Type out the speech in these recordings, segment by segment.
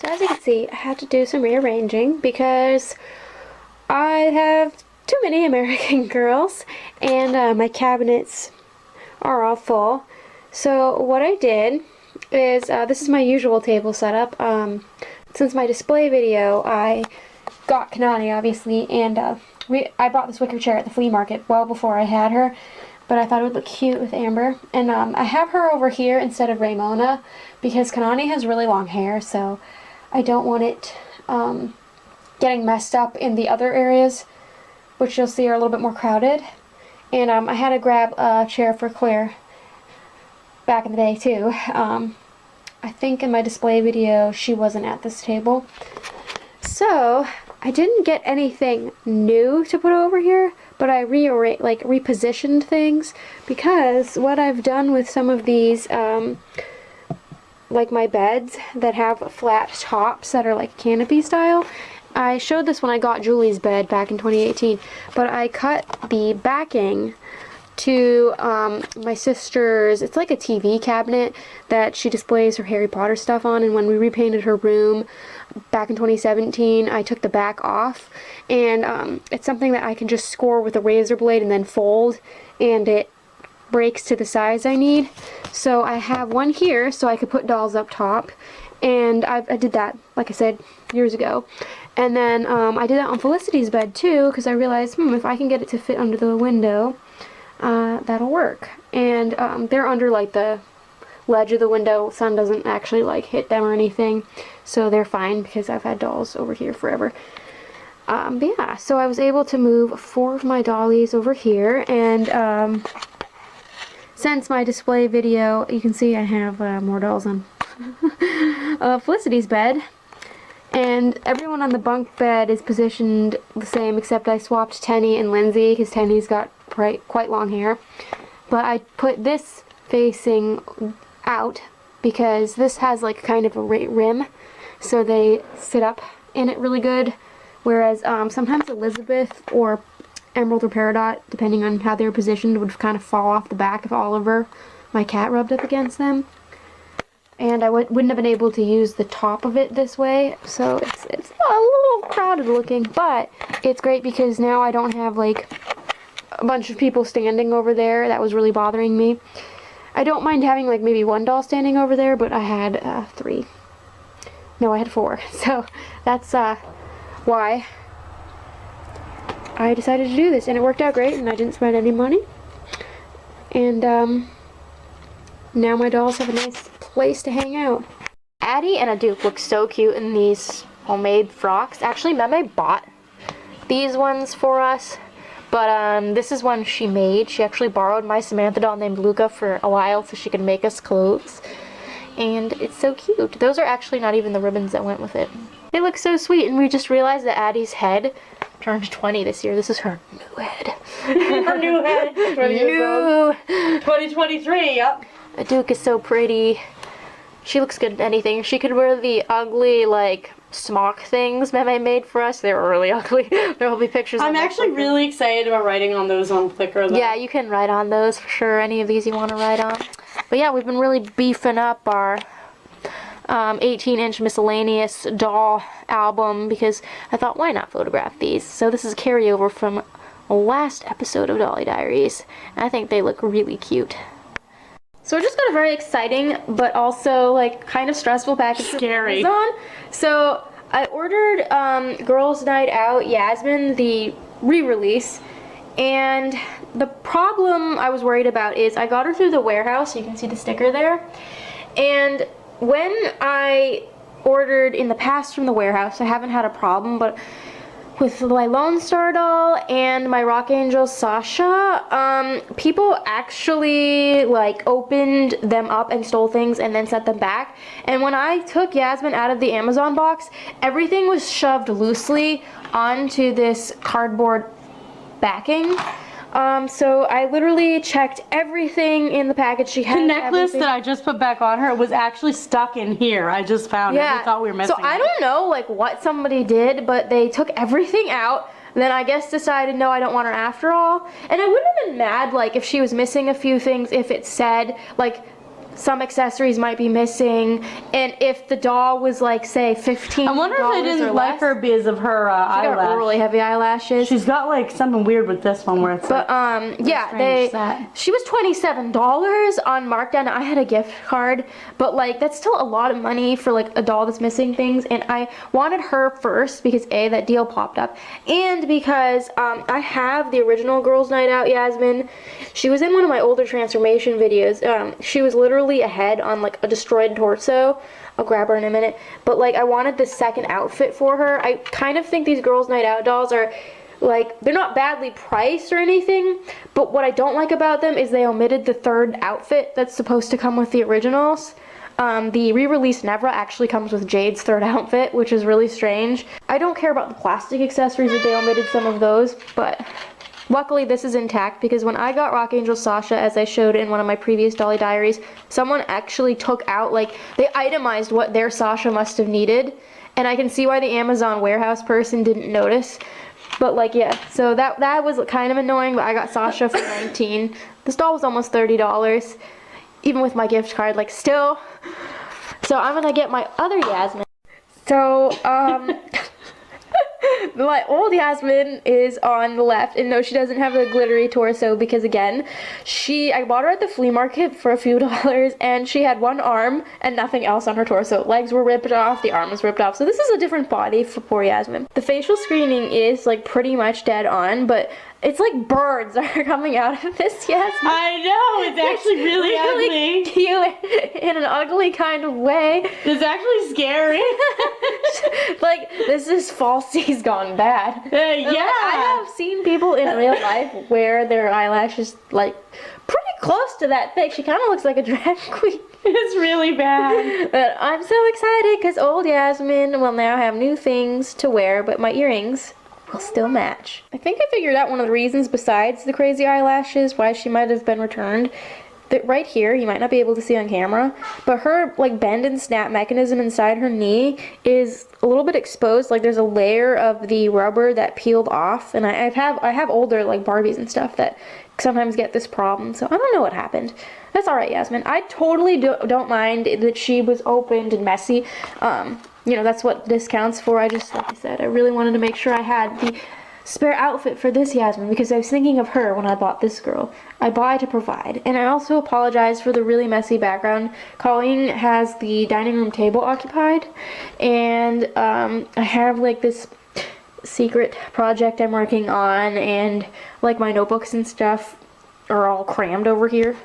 So as you can see, I had to do some rearranging because I have too many American Girls and my cabinets are all full. So what I did is, this is my usual table setup. Since my display video, I got Kanani obviously, and I bought this wicker chair at the flea market well before I had her, but I thought it would look cute with Amber. And I have her over here instead of Ramona because Kanani has really long hair, so I don't want it getting messed up in the other areas, which you'll see are a little bit more crowded. And I had to grab a chair for Claire back in the day too. I think in my display video she wasn't at this table. So I didn't get anything new to put over here, but I repositioned things, because what I've done with some of these like my beds that have flat tops that are like canopy style. I showed this when I got Julie's bed back in 2018, but I cut the backing to my sister's, it's like a TV cabinet that she displays her Harry Potter stuff on, and when we repainted her room back in 2017, I took the back off, and it's something that I can just score with a razor blade and then fold, and it breaks to the size I need. So I have one here so I could put dolls up top, and I did that, like I said, years ago. And then I did that on Felicity's bed too, because I realized, if I can get it to fit under the window, that'll work. And they're under like the ledge of the window. Sun doesn't actually like hit them or anything, so they're fine because I've had dolls over here forever. But yeah, so I was able to move 4 of my dollies over here, and since my display video, you can see I have more dolls on Felicity's bed. And everyone on the bunk bed is positioned the same, except I swapped Tenny and Lindsay because Tenny's got quite long hair. But I put this facing out because this has like kind of a rim, so they sit up in it really good. Whereas sometimes Elizabeth or Emerald or Peridot, depending on how they're positioned, would kind of fall off the back if Oliver, my cat, rubbed up against them. And I wouldn't have been able to use the top of it this way, so it's a little crowded looking, but it's great because now I don't have like a bunch of people standing over there. That was really bothering me. I don't mind having like maybe 1 doll standing over there, but I had 3. No, I had 4. So that's why I decided to do this, and it worked out great, and I didn't spend any money. And now my dolls have a nice place to hang out. Addie and a Duke look so cute in these homemade frocks. Actually, Meme bought these ones for us, but this is one she made. She actually borrowed my Samantha doll named Luca for a while so she could make us clothes, and it's so cute. Those are actually not even the ribbons that went with it. They look so sweet, and we just realized that Addie's head turned 20 this year. This is her new head. Her new head. 20 years old. 2023, yep. A Duke is so pretty. She looks good in anything. She could wear the ugly, like, smock things Meme made for us. They were really ugly. There will be pictures I'm actually really excited about writing on those on Flickr, though. Yeah, you can write on those for sure. Any of these you want to write on. But yeah, we've been really beefing up our 18-inch miscellaneous doll album because I thought, why not photograph these? So this is a carryover from the last episode of Dolly Diaries. I think they look really cute. So I just got a very exciting but also like kind of stressful package. Scary. On. So I ordered Girls Night Out Yasmin, the re-release, and the problem I was worried about is I got her through the warehouse, you can see the sticker there, and when I ordered in the past from the warehouse, I haven't had a problem, but with my Lone Star doll and my Rock Angel Sasha, people actually like opened them up and stole things and then sent them back. And when I took Yasmin out of the Amazon box, everything was shoved loosely onto this cardboard backing. So I literally checked everything in the package. She had The necklace everything. that I just put back on her was actually stuck in here. I just found it. We thought we were missing So I don't know like what somebody did, but they took everything out. Then I guess decided no, I don't want her after all. And I wouldn't have been mad like if she was missing a few things, if it said like some accessories might be missing, and if the doll was like say $15. I wonder if they didn't like her because of her She eyelash. got really heavy eyelashes. She's got like something weird with this one where it's But yeah, she was $27 on markdown. I had a gift card, but like that's still a lot of money for like a doll that's missing things, and I wanted her first because A, that deal popped up, and because I have the original Girls Night Out Yasmin. She was in one of my older transformation videos. She was literally a head on like a destroyed torso. I'll grab her in a minute, but like I wanted the second outfit for her. I kind of think these Girls Night Out dolls are like, they're not badly priced or anything, but what I don't like about them is they omitted the third outfit that's supposed to come with the originals. The re-release Nevra actually comes with Jade's third outfit, which is really strange. I don't care about the plastic accessories if they omitted some of those, but luckily this is intact because when I got Rock Angel Sasha, as I showed in one of my previous Dolly Diaries, someone actually took out, like, they itemized what their Sasha must have needed, and I can see why the Amazon warehouse person didn't notice. But like, yeah, so that was kind of annoying, but I got Sasha for $19. This doll was almost $30, even with my gift card, like still. So I'm gonna get my other Yasmin. So, my old Yasmin is on the left, and no, she doesn't have a glittery torso because again, I bought her at the flea market for a few dollars, and she had one arm and nothing else on her torso. Legs were ripped off, the arm was ripped off, so this is a different body for poor Yasmin. The facial screening is like pretty much dead on, but it's like birds are coming out of this Yasmin. I know, it's actually really ugly. Cute in an ugly kind of way. It's actually scary. Like, this is falsies gone bad. Yeah. I have seen people in real life wear their eyelashes like pretty close to that thick. She kind of looks like a drag queen. It's really bad. But I'm so excited because old Yasmin will now have new things to wear, but my earrings will still match. I think I figured out one of the reasons besides the crazy eyelashes why she might have been returned. That right here, you might not be able to see on camera, but her like bend and snap mechanism inside her knee is a little bit exposed. Like there's a layer of the rubber that peeled off, and I have older like Barbies and stuff that sometimes get this problem, so I don't know what happened. That's alright, Yasmin. I totally don't mind that she was opened and messy. You know, that's what this counts for. I just, like I said, I really wanted to make sure I had the spare outfit for this Yasmin because I was thinking of her when I bought this girl. I buy to provide. And I also apologize for the really messy background. Colleen has the dining room table occupied, and I have like this secret project I'm working on, and like my notebooks and stuff are all crammed over here.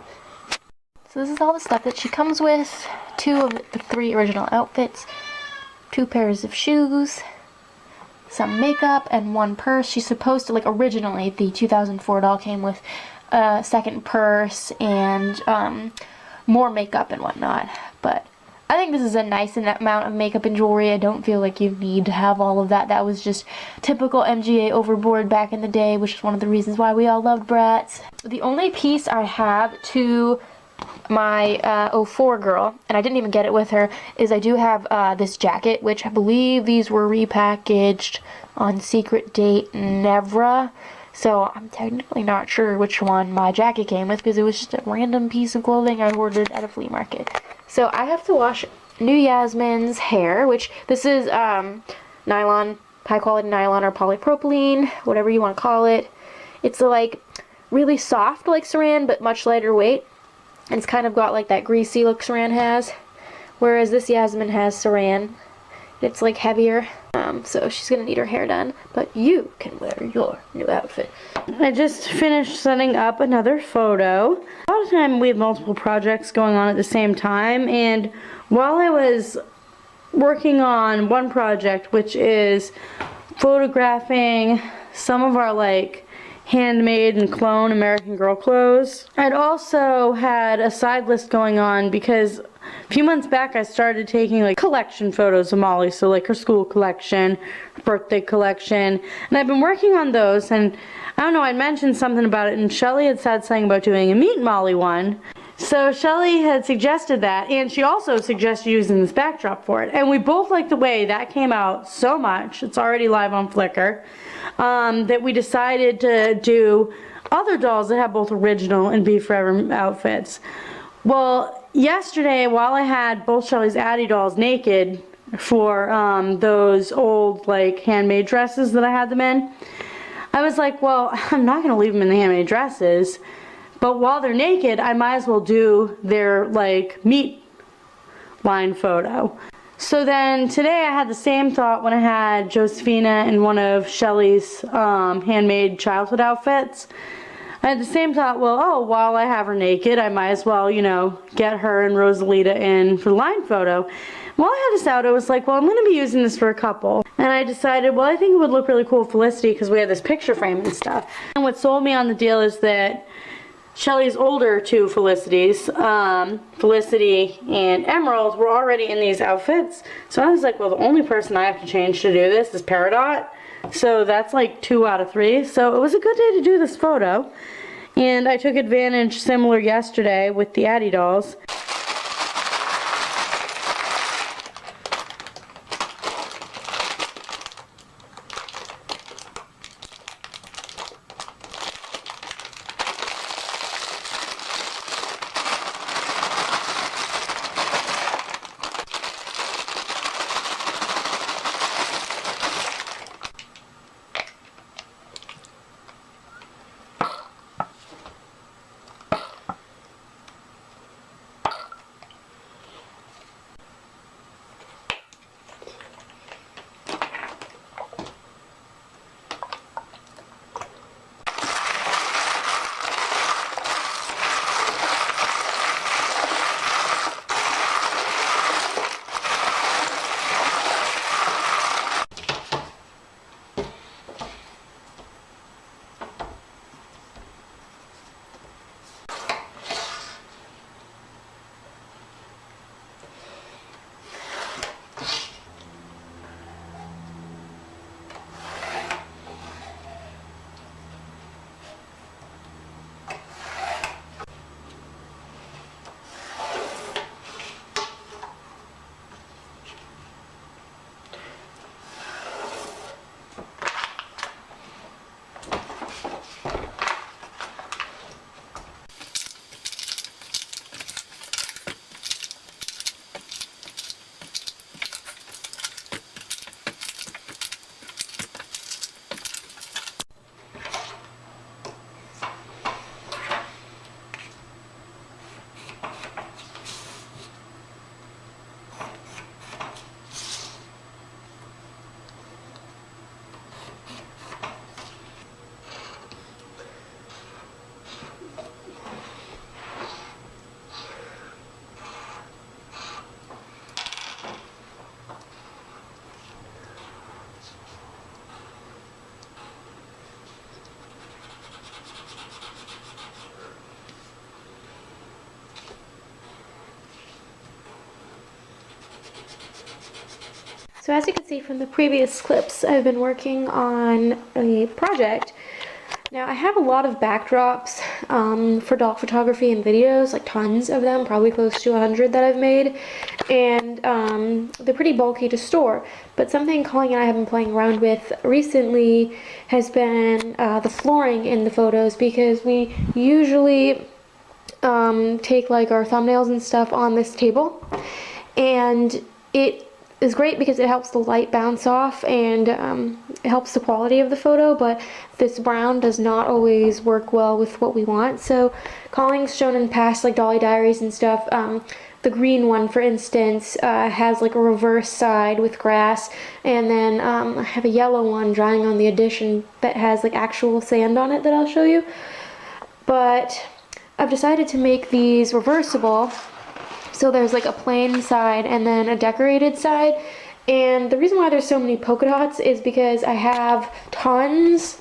So this is all the stuff that she comes with. 2 of the 3 original outfits, 2 pairs of shoes, some makeup, and 1 purse. She's supposed to, like originally the 2004 doll came with a second purse and more makeup and whatnot, but I think this is a nice amount of makeup and jewelry. I don't feel like you need to have all of that. That was just typical MGA overboard back in the day, which is one of the reasons why we all loved Bratz. The only piece I have to my 04 girl, and I didn't even get it with her, is I do have this jacket, which I believe these were repackaged on Secret Date Nevra. So I'm technically not sure which one my jacket came with because it was just a random piece of clothing I ordered at a flea market. So I have to wash new Yasmin's hair, which this is nylon, high quality nylon or polypropylene, whatever you want to call it. It's like really soft like Saran, but much lighter weight. And it's kind of got like that greasy look Saran has. Whereas this Yasmin has Saran. It's like heavier, so she's gonna need her hair done, but you can wear your new outfit. I just finished setting up another photo. A lot of time we have multiple projects going on at the same time, and while I was working on one project, which is photographing some of our like handmade and clone American Girl clothes, I'd also had a side list going on because a few months back I started taking like collection photos of Molly, so like her school collection, her birthday collection, and I've been working on those, and I don't know, I'd mentioned something about it and Shelly had said something about doing a Meet Molly one. So Shelly had suggested that, and she also suggested using this backdrop for it, and we both liked the way that came out so much. It's already live on Flickr, that we decided to do other dolls that have both original and Be Forever outfits. Well, yesterday, while I had both Shelly's Addie dolls naked for those old like handmade dresses that I had them in, I was like, well, I'm not going to leave them in the handmade dresses, but while they're naked, I might as well do their like meet line photo. So then today I had the same thought when I had Josephina in one of Shelly's handmade childhood outfits. I had the same thought, well, oh, while I have her naked, I might as well, you know, get her and Rosalita in for the line photo. While I had this out, I was like, well, I'm going to be using this for a couple. And I decided, well, I think it would look really cool with Felicity because we had this picture frame and stuff. And what sold me on the deal is that Shelly's older two Felicities, Felicity and Emerald, were already in these outfits. So I was like, well, the only person I have to change to do this is Peridot. So that's like 2 out of 3. So it was a good day to do this photo. And I took advantage, similar yesterday, with the Addie dolls. So as you can see from the previous clips, I've been working on a project. Now I have a lot of backdrops for doll photography and videos, like tons of them, probably close to 100 that I've made, and they're pretty bulky to store. But something Colleen and I have been playing around with recently has been the flooring in the photos, because we usually take like our thumbnails and stuff on this table, and it is great because it helps the light bounce off and it helps the quality of the photo, but this brown does not always work well with what we want. So Colleen's shown in past like Dolly Diaries and stuff, the green one, for instance, has like a reverse side with grass, and then I have a yellow one drying on the addition that has like actual sand on it that I'll show you. But I've decided to make these reversible, so there's like a plain side and then a decorated side. And the reason why there's so many polka dots is because I have tons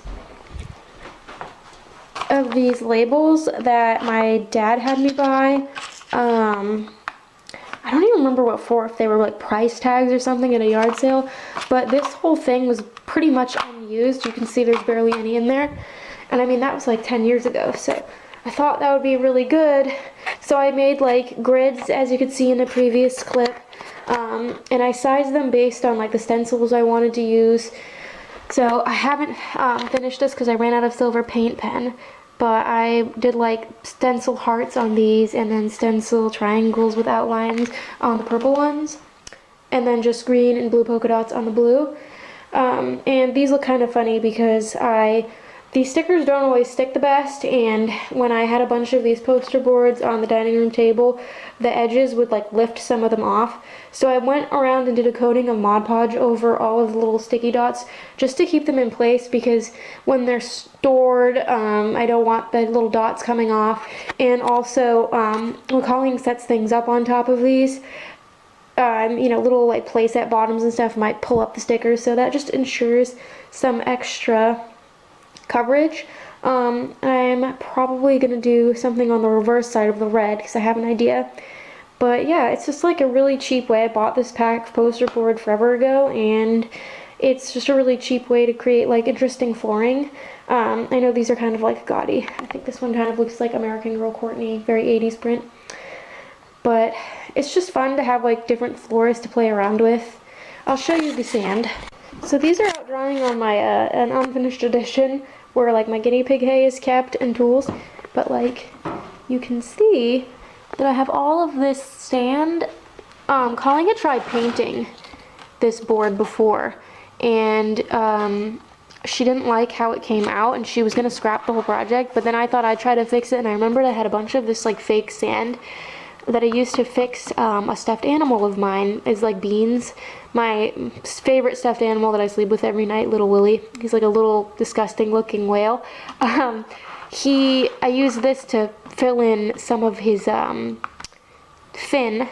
of these labels that my dad had me buy. I don't even remember what for, if they were like price tags or something at a yard sale, but this whole thing was pretty much unused. You can see there's barely any in there, and I mean that was like 10 years ago, so I thought that would be really good. So I made like grids, as you could see in the previous clip, and I sized them based on like the stencils I wanted to use. So I haven't finished this because I ran out of silver paint pen, but I did like stencil hearts on these and then stencil triangles with outlines on the purple ones, and then just green and blue polka dots on the blue. And these look kind of funny because these stickers don't always stick the best, and when I had a bunch of these poster boards on the dining room table, the edges would like lift some of them off. So I went around and did a coating of Mod Podge over all of the little sticky dots just to keep them in place, because when they're stored, I don't want the little dots coming off. And also, when Colleen sets things up on top of these, you know, little like playset bottoms and stuff might pull up the stickers, so that just ensures some extra coverage. I'm probably gonna do something on the reverse side of the red because I have an idea. But yeah, it's just like a really cheap way. I bought this pack of poster board forever ago, and it's just a really cheap way to create like interesting flooring. I know these are kind of like gaudy. I think this one kind of looks like American Girl Courtney, very 80s print. But it's just fun to have like different floors to play around with. I'll show you the sand. So these are out drying on my an unfinished edition where like my guinea pig hay is kept and tools, but like you can see that I have all of this sand. Colleen had tried painting this board before, and she didn't like how it came out, and she was gonna scrap the whole project, but then I thought I'd try to fix it, and I remembered I had a bunch of this like fake sand that I used to fix a stuffed animal of mine. Is like Beans, my favorite stuffed animal that I sleep with every night, little Willie. He's like a little disgusting looking whale. I used this to fill in some of his fin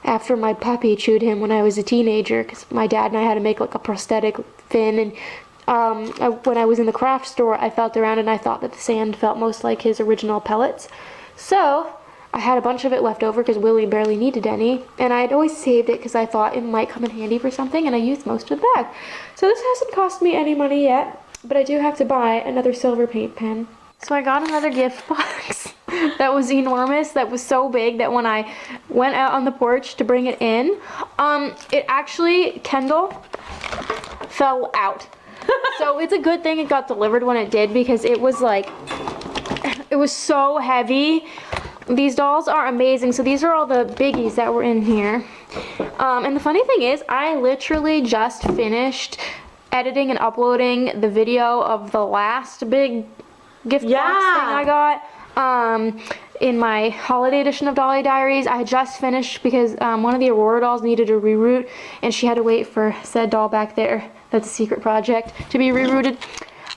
after my puppy chewed him when I was a teenager, because my dad and I had to make like a prosthetic fin. And when I was in the craft store, I felt around and I thought that the sand felt most like his original pellets. So I had a bunch of it left over because Willie barely needed any, and I'd always saved it because I thought it might come in handy for something, and I used most of the bag. So this hasn't cost me any money yet, but I do have to buy another silver paint pen. So I got another gift box that was enormous, that was so big that when I went out on the porch to bring it in, it actually, Kendall, fell out. So it's a good thing it got delivered when it did, because it was like, it was so heavy. These dolls are amazing. So these are all the biggies that were in here. And the funny thing is, I literally just finished editing and uploading the video of the last big gift box thing I got in my holiday edition of Dolly Diaries. I had just finished because one of the Aurora dolls needed a reroute, and she had to wait for said doll back there, that's a secret project, to be rerouted.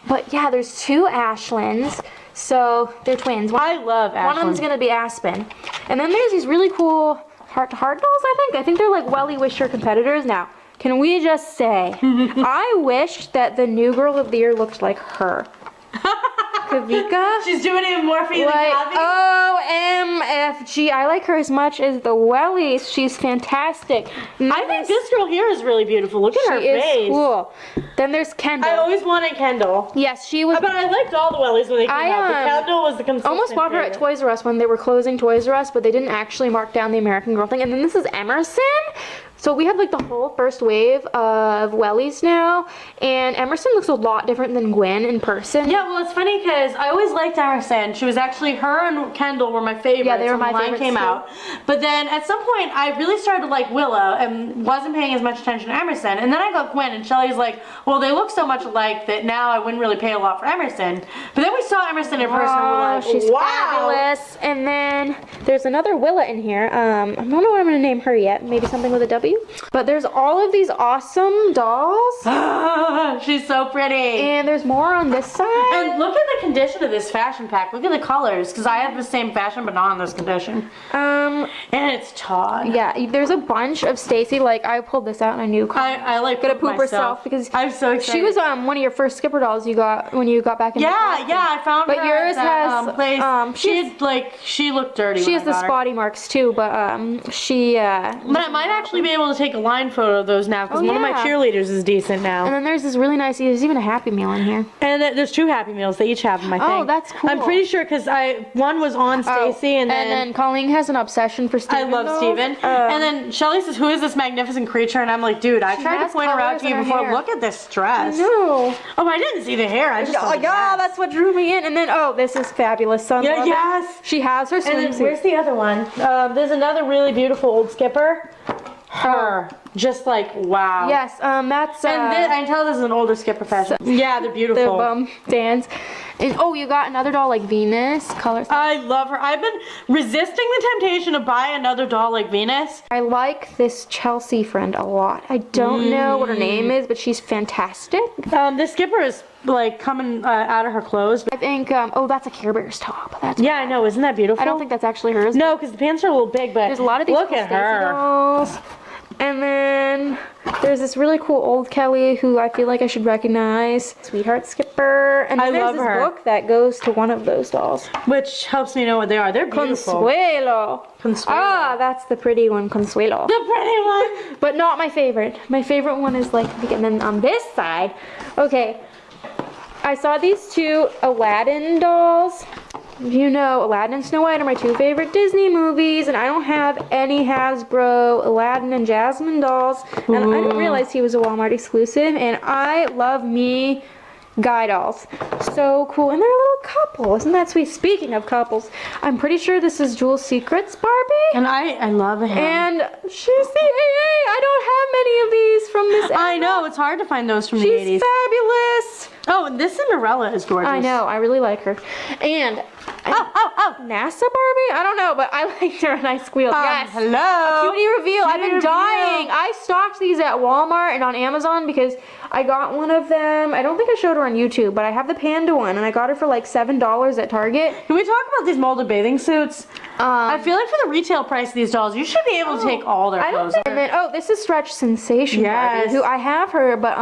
But yeah, there's two Ashlands. So they're twins. I love Ashlyn. One of them's gonna be Aspen. And then there's these really cool heart-to-heart dolls, I think. I think they're like Welly Wisher competitors. Now, can we just say, I wished that the new girl of the year looked like her. Kavika. She's doing it more for you than Abby. OMFG. I like her as much as the Wellies. She's fantastic. I think this girl here is really beautiful. Look at her face. She is cool. Then there's Kendall. I always wanted Kendall. Yes, she was. But I liked all the Wellies when they came out. But Kendall was the consistent almost bought her at favorite. Toys R Us when they were closing Toys R Us, but they didn't actually mark down the American Girl thing. And then this is Emerson. So we have like the whole first wave of wellies now, and Emerson looks a lot different than Gwen in person. Yeah, well, it's funny because I always liked Emerson. She was actually, her and Kendall were my favorites. Yeah, they were my when favorites came too. out. But then at some point, I really started to like Willow and wasn't paying as much attention to Emerson. And then I got Gwen, and Shelly's like, well, they look so much alike that now I wouldn't really pay a lot for Emerson. But then we saw Emerson in person, and we're like, she's wow. fabulous. And then there's another Willa in here. I don't know what I'm gonna name her yet. Maybe something with a W. But there's all of these awesome dolls. She's so pretty. And there's more on this side. And look at the condition of this fashion pack. Look at the colors, because I have the same fashion, but not in this condition. And it's Todd. Yeah, there's a bunch of Stacy. Like, I pulled this out and I knew I like gonna poop poop herself because I'm so excited. she was one of your first Skipper dolls you got when you got back in. Yeah, I found but her yours at that, has place. She looked dirty. She when has the I got her. spotty marks too, but she. But I might actually be able to take a line photo of those now because one of my cheerleaders is decent now. And then there's this really nice. There's even a Happy Meal in here. And there's 2 Happy Meals. They each have them, I think. Oh, that's cool. I'm pretty sure because one was on Stacy, and then Colleen has an obsession for Steven. I love Steven. And then Shelly says, "Who is this magnificent creature?" And I'm like, "Dude, I tried to has point her out colors to you in her before. hair. Look at this dress." No. Oh, I didn't see the hair. I just saw the dress. that's what drew me in. And then this is fabulous. Sun Yeah, Lovin'. yes. She has her And then swimsuit. where's the other one? There's another really beautiful old Skipper. Her. Just like, wow. Yes, that's. And I can tell this is an older Skipper fashion. Yeah, they're beautiful. the bum dance. And you got another doll like Venus. Colors. I love her. I've been resisting the temptation to buy another doll like Venus. I like this Chelsea friend a lot. I don't know what her name is, but she's fantastic. This Skipper is like coming out of her clothes. I think, that's a Care Bears top. That's Yeah, I know. Isn't that beautiful? I don't think that's actually hers. No, because the pants are a little big, but There's a lot of these look cool at Stacy her. dolls. And then there's this really cool old Kelly who I feel like I should recognize. Sweetheart Skipper. And then I there's love this her. book that goes to one of those dolls. Which helps me know what they are. They're beautiful. Consuelo. Consuelo. Ah, that's the pretty one, Consuelo. The pretty one. But not my favorite. My favorite one is like, and then on this side, okay, I saw these 2 Aladdin dolls. You know, Aladdin and Snow White are my 2 favorite Disney movies, and I don't have any Hasbro Aladdin and Jasmine dolls, and I didn't realize he was a Walmart exclusive, and I love me Guy dolls. So cool, and they're a little couple. Isn't that sweet? Speaking of couples, I'm pretty sure this is Jewel Secret's Barbie. And I love him. And she's the AA. I don't have many of these from this era. I know, it's hard to find those from the She's 80s. fabulous. Oh, and this Cinderella is gorgeous. I know, I really like her. And NASA Barbie? I don't know, but I liked her and I squealed. Yes. Hello. Cutie reveal. I've been Cutie dying. reveal. I stocked these at Walmart and on Amazon because I got one of them. I don't think I showed her on YouTube, but I have the panda one and I got it for like $7 at Target. Can we talk about these molded bathing suits? I feel like for the retail price of these dolls, you should be able to take all their I don't clothes. think, and then this is Stretch Sensation Barbie, Yes. who I have her, but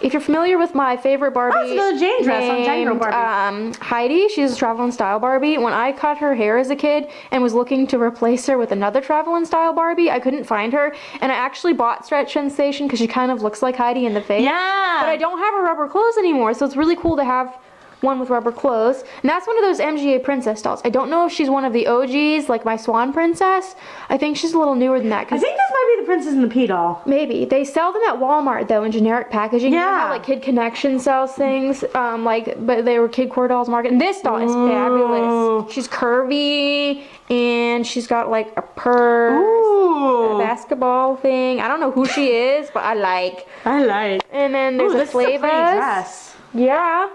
if you're familiar with my favorite Barbie, Oh, it's another Jane dress on Jane Girl named, Heidi, she's a Travel and Style Barbie. When I cut her hair as a kid and was looking to replace her with another Travel and Style Barbie, I couldn't find her, and I actually bought Stretch Sensation because she kind of looks like Heidi in the face. Yeah. But I don't have her rubber clothes anymore, so it's really cool to have one with rubber clothes. And that's one of those MGA princess dolls. I don't know if she's one of the OGs, like my Swan Princess. I think she's a little newer than that. I think this might be the Princess and the Pea doll. Maybe. They sell them at Walmart though in generic packaging. You know how, Yeah. like Kid Connection sells things, but they were Kid Core Dolls Market. And this doll is fabulous. She's curvy and she's got like a purse, Ooh. a basketball thing. I don't know who she is, but I like. I like. And then there's Ooh, a this is a pretty Flavas. dress. Yeah.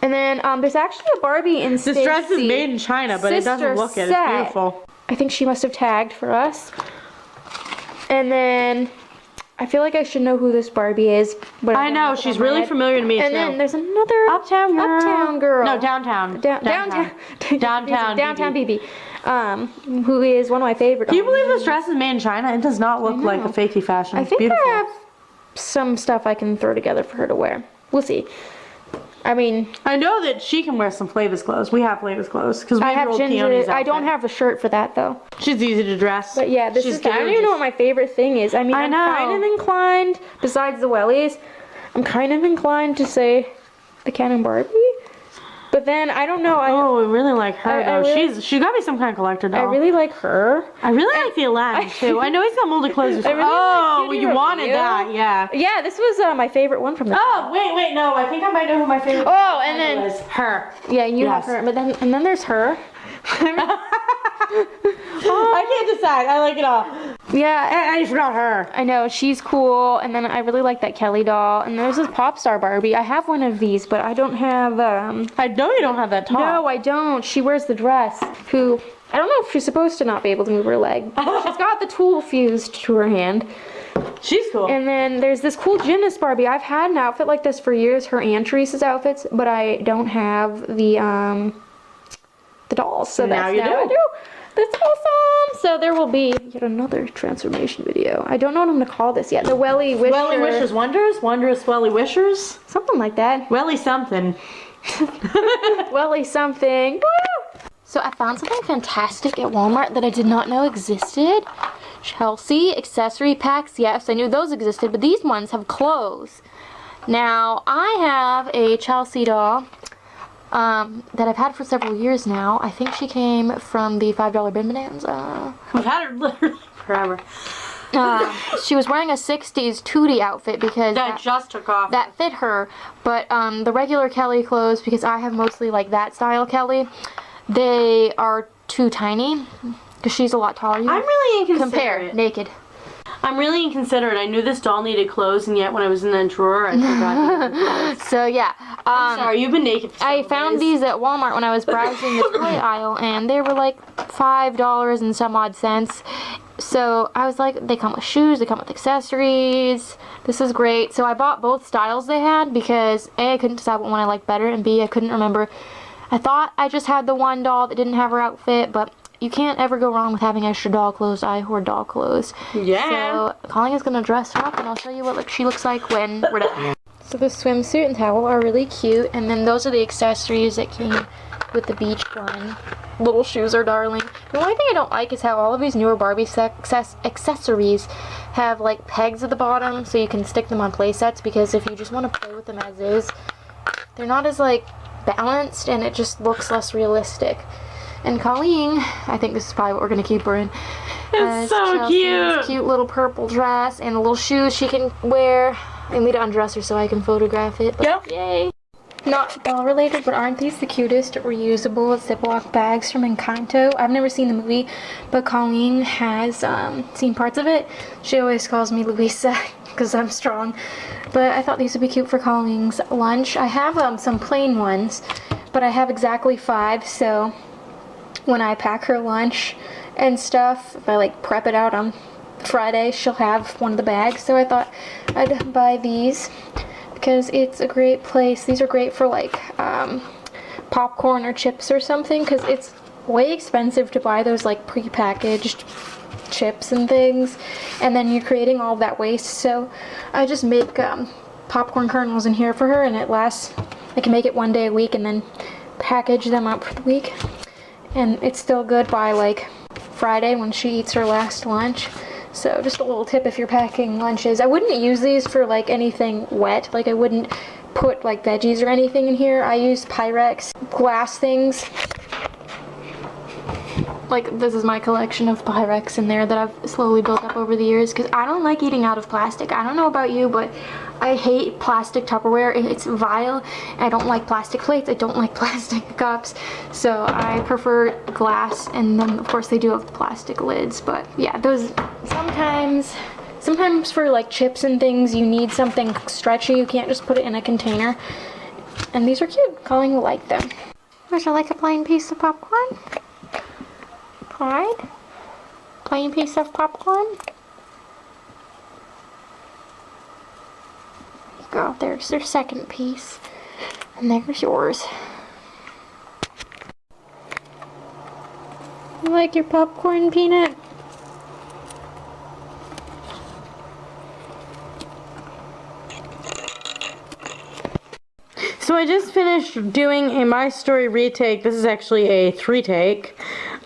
And then there's actually a Barbie in This dress is made in China, but it doesn't look it. It's beautiful. I think she must have tagged for us. And then I feel like I should know who this Barbie is. But I know, she's really familiar to me And too. then there's another Uptown Girl. Uptown Girl. No, Downtown. Downtown. Downtown BB. Who is one of my favorite. Do you believe this dress is made in China? It does not look like a fakey fashion. I It's think beautiful. I have some stuff I can throw together for her to wear. We'll see. I mean, I know that she can wear some Flavis clothes. We have Flavis clothes because we I have rolled Ginger. Keone's I don't outfit. have the shirt for that though. She's easy to dress. But yeah, this She's is. I don't even know what my favorite thing is. I mean, I I'm know. kind of inclined. Besides the wellies, I'm kind of inclined to say the Canon Barbie. But But then I don't know. Oh, I really like her I though. really- She's got to be some kind of collector doll. I really like her. I really like the Aladdin too. I know he's got molded clothes. I really oh, like you wanted that, yeah. Yeah, this was my favorite one from the. Oh, wait, no. I think I might know who my favorite. Oh, and then was. Her. Yeah, you Yes. have her, but then there's her. I can't decide. I like it all. Yeah, I just forgot her. I know she's cool, and then I really like that Kelly doll. And there's this pop star Barbie. I have one of these, but I don't have. I know you don't have that top. No, I don't. She wears the dress. Who I don't know if she's supposed to not be able to move her leg. She's got the tool fused to her hand. She's cool. And then there's this cool gymnast Barbie. I've had an outfit like this for years. Her and Teresa's outfits, but I don't have the dolls. So Now that's you now I do. do. That's awesome. So there will be yet another transformation video. I don't know what I'm gonna call this yet. The Welly Wisher. Welly Wishers Wonders? Wondrous Welly Wishers? Something like that. Welly something. Welly something. Woo! So I found something fantastic at Walmart that I did not know existed. Chelsea accessory packs. Yes, I knew those existed, but these ones have clothes. Now, I have a Chelsea doll that I've had for several years now. I think she came from the $5 bin bonanza. I've had her literally forever. She was wearing a 60s Tootie outfit because That just took off. that fit her, but the regular Kelly clothes, because I have mostly like that style Kelly, they are too tiny because she's a lot taller. I'm really inconsiderate. Compare naked. I'm really inconsiderate. I knew this doll needed clothes, and yet when I was in that drawer, I forgot to get clothes. So yeah, Sorry, you've been naked for I several found days. these at Walmart when I was browsing the toy aisle, and they were like $5 and some odd cents. So I was like, they come with shoes, they come with accessories. This is great. So I bought both styles they had because A, I couldn't decide what one I liked better, and B, I couldn't remember. I thought I just had the one doll that didn't have her outfit, but you can't ever go wrong with having extra doll clothes. I hoard doll clothes. Yeah. So Colleen is gonna dress her up, and I'll show you what she looks like when we're done. So the swimsuit and towel are really cute, and then those are the accessories that came with the beach one. Little shoes are darling. The only thing I don't like is how all of these newer Barbie accessories have like pegs at the bottom, so you can stick them on play sets. Because if you just want to play with them as is, they're not as like balanced, and it just looks less realistic. And Colleen, I think this is probably what we're gonna keep her in. It's so cute. Cute little purple dress and the little shoes she can wear. I need to undress her so I can photograph it. But Yep. Yay. Not doll related, but aren't these the cutest reusable Ziploc bags from Encanto? I've never seen the movie, but Colleen has seen parts of it. She always calls me Luisa because I'm strong. But I thought these would be cute for Colleen's lunch. I have some plain ones, but I have exactly 5, so when I pack her lunch and stuff, if I like prep it out on Friday, she'll have one of the bags. So I thought I'd buy these because it's a great place. These are great for like popcorn or chips or something, because it's way expensive to buy those like pre-packaged chips and things, and then you're creating all of that waste. So I just make popcorn kernels in here for her, and it lasts. I can make it one day a week and then package them up for the week, and it's still good by like Friday when she eats her last lunch. So just a little tip if you're packing lunches. I wouldn't use these for like anything wet. Like I wouldn't put like veggies or anything in here. I use Pyrex glass things. Like this is my collection of Pyrex in there that I've slowly built up over the years, because I don't like eating out of plastic. I don't know about you, but I hate plastic Tupperware. It's vile. I don't like plastic plates. I don't like plastic cups. So I prefer glass, and then of course they do have plastic lids. But yeah, those sometimes for like chips and things you need something stretchy. You can't just put it in a container. And these are cute. Colleen will like them. Would you like a plain piece of popcorn? Clyde? Plain piece of popcorn? Go. There's their second piece. And there's yours. You like your popcorn, Peanut? So I just finished doing a My Story retake. This is actually a 3-take.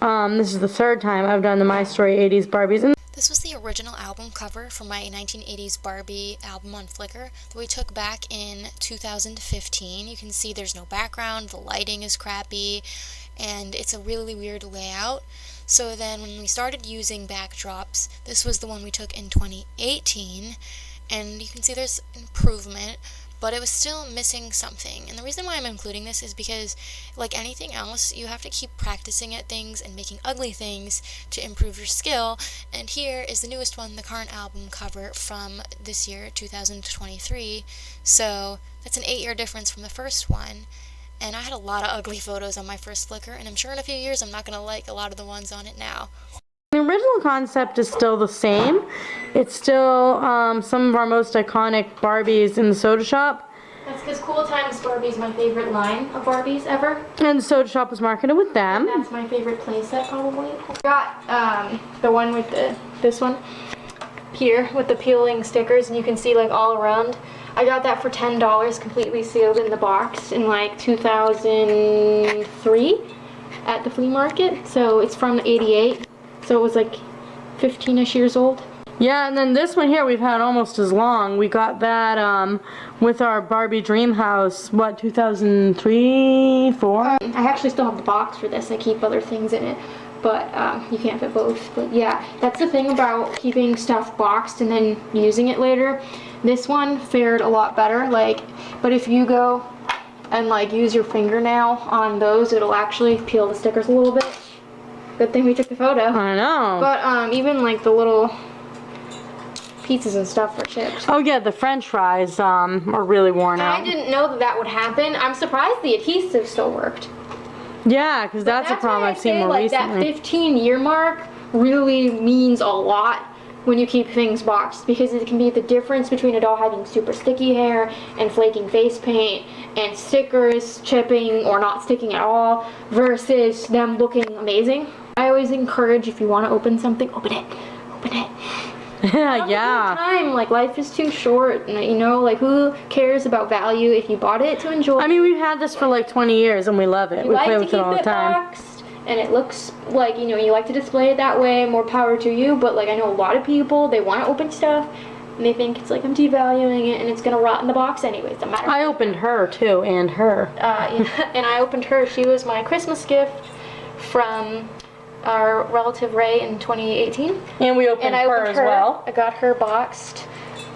This is the 3rd time I've done the My Story 80s Barbies. And This was the original album cover from my 1980s Barbie album on Flickr that we took back in 2015. You can see there's no background, the lighting is crappy, and it's a really weird layout. So then when we started using backdrops, this was the one we took in 2018, and you can see there's improvement, but it was still missing something. And the reason why I'm including this is because, like anything else, you have to keep practicing at things and making ugly things to improve your skill. And here is the newest one, the current album cover from this year, 2023. So that's an 8-year difference from the first one. And I had a lot of ugly photos on my first Flickr, and I'm sure in a few years I'm not going to like a lot of the ones on it now. The original concept is still the same. It's still some of our most iconic Barbies in the soda shop. That's because Cool Times Barbie is my favorite line of Barbies ever. And the soda shop was marketed with them. That's my favorite playset probably. Got the one with this one here with the peeling stickers, and you can see like all around. I got that for $10 completely sealed in the box in like 2003 at the flea market. So it's from '88. So it was like 15-ish years old. Yeah, and then this one here we've had almost as long. We got that with our Barbie Dream House, what, 2003, 4? I actually still have the box for this. I keep other things in it, but you can't fit both. But yeah, that's the thing about keeping stuff boxed and then using it later. This one fared a lot better, but if you go and use your fingernail on those, it'll actually peel the stickers a little bit. Good thing we took the photo. I know. But even the little pizzas and stuff for chips. Oh yeah, the French fries are really worn out. I didn't know that would happen. I'm surprised the adhesive still worked. Yeah, because that's a problem I've seen more recently. That 15-year mark really means a lot when you keep things boxed, because it can be the difference between a doll having super sticky hair and flaking face paint and stickers chipping or not sticking at all versus them looking amazing. I always encourage, if you want to open something, open it. Open it. Yeah. Time, life is too short, and who cares about value if you bought it to enjoy? I mean, we've had this for 20 years and we love it. We play with it all the time. Boxed, and it looks like, you like to display it that way, more power to you, but I know a lot of people, they want to open stuff and they think it's I'm devaluing it and it's gonna rot in the box anyways. Doesn't matter. I opened her too, and her. Yeah, and I opened her. She was my Christmas gift from our relative Ray in 2018. And we opened her as well. I got her boxed.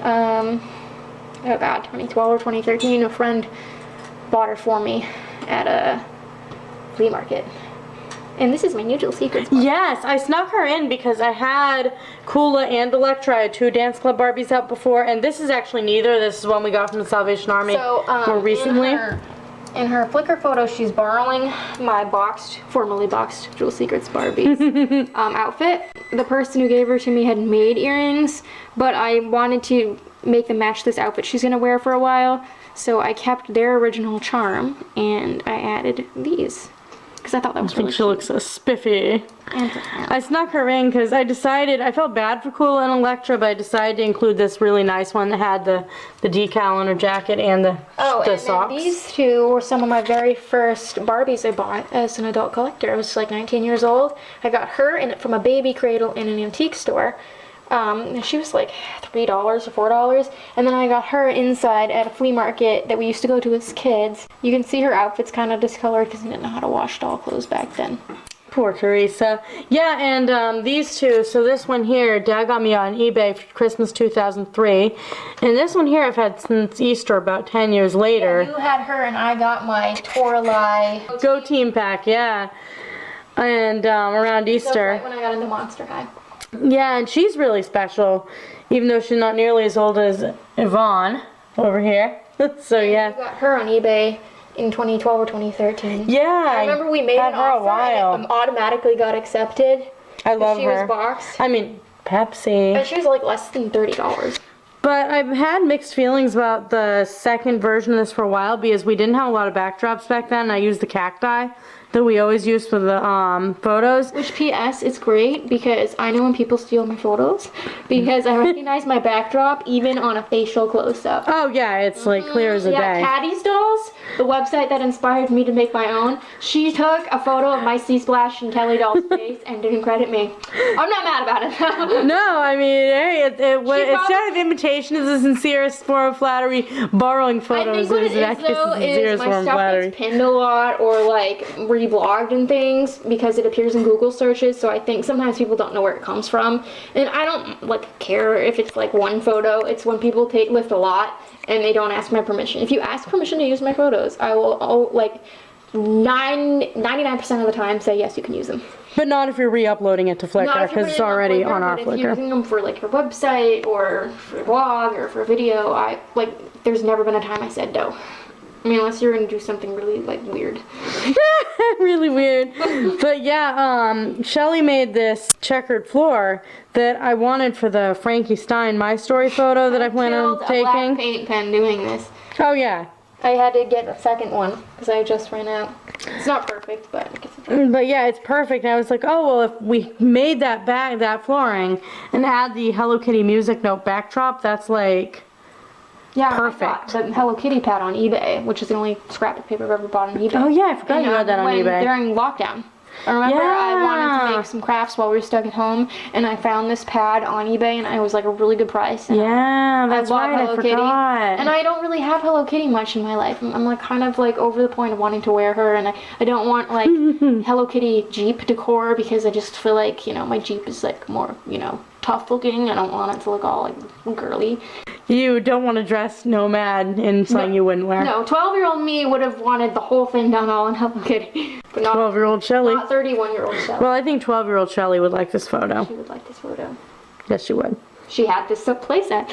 Oh god, 2012 or 2013. A friend bought her for me at a flea market. And this is my new Jewel Secrets box. Yes, I snuck her in because I had Kula and Electra. I had 2 Dance Club Barbies out before, and this is actually neither. This is one we got from the Salvation Army more recently. In her Flickr photo, she's borrowing my formerly boxed Jewel Secrets Barbie's outfit. The person who gave her to me had made earrings, but I wanted to make them match this outfit she's gonna wear for a while, so I kept their original charm and I added these because I thought that was really she looks so spiffy. I snuck her in because I felt bad for Kula and Electra, but I decided to include this really nice one that had the decal on her jacket and the socks. Then these two were some of my very first Barbies I bought as an adult collector. I was 19 years old. I got her from a baby cradle in an antique store. She was $3 or $4, and then I got her inside at a flea market that we used to go to as kids. You can see her outfit's kind of discolored because I didn't know how to wash doll clothes back then. Poor Teresa. Yeah, and these two, so this one here, Dad got me on eBay for Christmas 2003, and this one here I've had since Easter, about 10 years later. Yeah, you had her and I got my Toralei Go Team pack, yeah. And around Easter. Right when I got into Monster High. Yeah, and she's really special, even though she's not nearly as old as Yvonne over here. So yeah. I got her on eBay in 2012 or 2013. Yeah. I remember we made an offer a while. and it automatically got accepted. I love her. She was boxed. I mean, Pepsi. And she was less than $30. But I've had mixed feelings about the second version of this for a while because we didn't have a lot of backdrops back then. I used the cacti that we always use for the photos. Which P.S. it's great because I know when people steal my photos because I recognize my backdrop even on a facial close-up. Oh yeah, it's like clear as a day. Caddy's Dolls, the website that inspired me to make my own, she took a photo of my Sea Splash and Kelly Doll's face and didn't credit me. I'm not mad about it. No, I mean, hey, instead of imitation is the sincerest form of flattery, borrowing I photos think what it is actually is though the is sincerest my form of stuff flattery. gets pinned a lot or like reblogged and things because it appears in Google searches, so I think sometimes people don't know where it comes from. And I don't like care if it's like one photo. It's when people lift a lot and they don't ask my permission. If you ask permission to use my photos, I will like 99% of the time say yes, you can use them. But not if you're re-uploading it to Flickr, because it's already on our If you're Flickr. using them for like your website or for a blog or for a video, there's never been a time I said no. I mean, unless you're gonna do something really like weird. Really weird. But yeah, Shelly made this checkered floor that I wanted for the Frankie Stein My Story photo that I plan on Killed a black taking. paint pen doing this. Oh yeah. I had to get a second one because I just ran out. It's not perfect, but I guess it's But yeah, it's perfect. And I was like, oh well, if we made that flooring and add the Hello Kitty music note backdrop, that's like perfect. I bought the Hello Kitty pad on eBay, which is the only scrap paper I've ever bought on eBay. Oh yeah, I forgot you had that on eBay. During lockdown. I remember I wanted to make some crafts while we were stuck at home, and I found this pad on eBay, and it was like a really good price. And Yeah, that's bought right. Hello I Kitty, forgot. and I don't really have Hello Kitty much in my life. I'm like kind of like over the point of wanting to wear her, and I don't want like Hello Kitty Jeep decor because I just feel like, you know, my Jeep is like more, you know, tough looking. I don't want it to look all like girly. You don't want to dress nomad in something you wouldn't wear. No, 12-year-old me would have wanted the whole thing done all in Hello Kitty, but not 12-year-old Shelly. not 31-year-old Shelly. Well, I think 12-year-old Shelly would like this photo. She would like this photo. Yes, she would. She had this playset.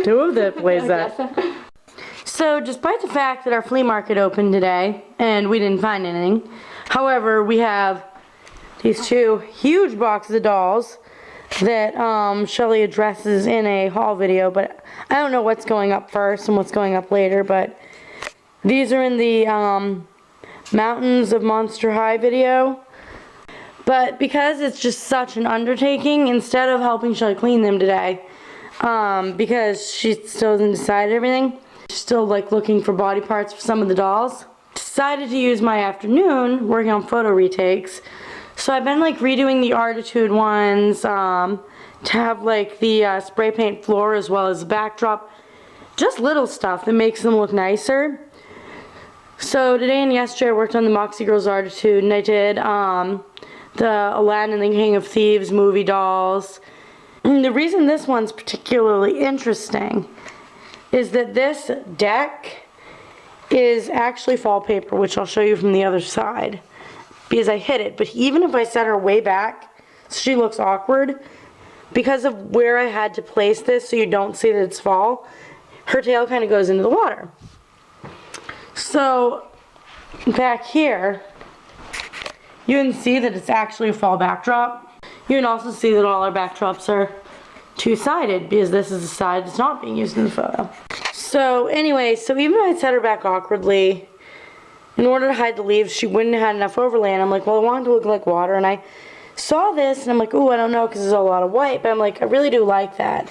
Two of the plays I that. guess so. So, despite the fact that our flea market opened today and we didn't find anything, however, we have these two huge boxes of dolls that Shelly addresses in a haul video, but I don't know what's going up first and what's going up later, but these are in the Mountains of Monster High video. But because it's just such an undertaking, instead of helping Shelly clean them today, because she still hasn't decided everything, she's still like looking for body parts for some of the dolls, decided to use my afternoon working on photo retakes. So I've been like redoing the Artitude ones, to have like the spray paint floor as well as the backdrop. Just little stuff that makes them look nicer. So today and yesterday I worked on the Moxie Girls Artitude, and I did the Aladdin and the King of Thieves movie dolls. And the reason this one's particularly interesting is that this deck is actually fall paper, which I'll show you from the other side, because I hid it. But even if I set her way back so she looks awkward, because of where I had to place this so you don't see that it's fall, her tail kind of goes into the water. So back here you can see that it's actually a fall backdrop. You can also see that all our backdrops are two-sided because this is the side that's not being used in the photo. So anyway, so even if I set her back awkwardly, in order to hide the leaves, she wouldn't have had enough overlay, and I'm like, well, I want it to look like water, and I saw this, and I'm like, ooh, I don't know, because there's a lot of white, but I'm like, I really do like that.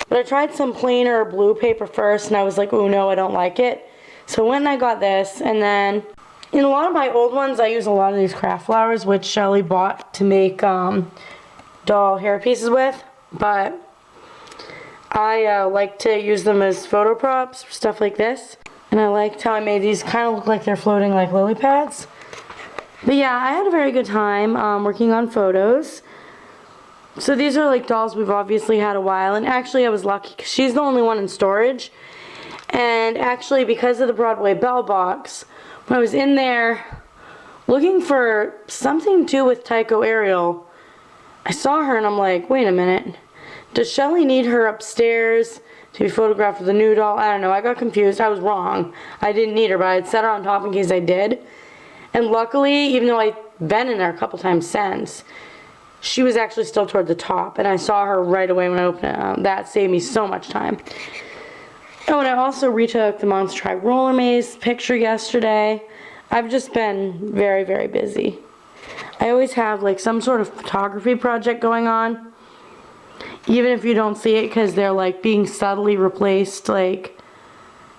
But I tried some plainer blue paper first, and I was like, ooh, no, I don't like it. So when I got this, and then in a lot of my old ones, I use a lot of these craft flowers, which Shelly bought to make doll hair pieces with, but I like to use them as photo props for stuff like this. And I liked how I made these kind of look like they're floating like lily pads. But yeah, I had a very good time working on photos. So these are like dolls we've obviously had a while, and actually I was lucky because she's the only one in storage. And actually, because of the Broadway Bell box, when I was in there looking for something to do with Tycho Ariel, I saw her and I'm like, wait a minute, does Shelly need her upstairs to be photographed with a new doll? I don't know, I got confused. I was wrong. I didn't need her, but I had set her on top in case I did. And luckily, even though I've been in there a couple times since, she was actually still toward the top, and I saw her right away when I opened it. That saved me so much time. Oh, and I also retook the Monster High Roller Maze picture yesterday. I've just been very, very busy. I always have like some sort of photography project going on, even if you don't see it because they're like being subtly replaced, like,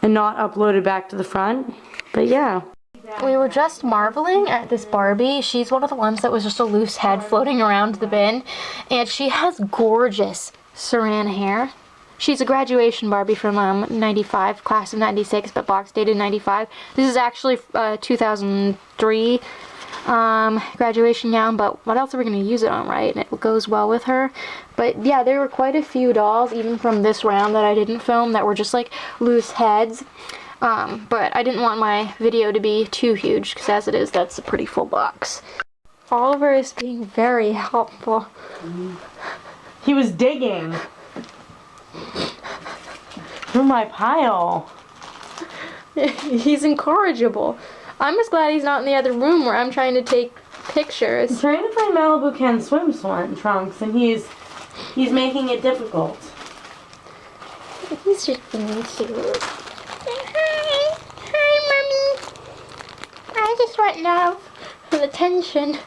and not uploaded back to the front. But yeah. We were just marveling at this Barbie. She's one of the ones that was just a loose head floating around the bin. And she has gorgeous saran hair. She's a graduation Barbie from 95, class of 96, but box dated 95. This is actually 2003 graduation gown, but what else are we going to use it on, right? And it goes well with her. But yeah, there were quite a few dolls, even from this round that I didn't film, that were just like loose heads. But I didn't want my video to be too huge, because as it is, that's a pretty full box. Oliver is being very helpful. He was digging through my pile. He's incorrigible. I'm just glad he's not in the other room where I'm trying to take pictures. I'm trying to find Malibu Ken swim trunks, and he's making it difficult. He's just being cute. Hi, Mommy. I just want love and attention.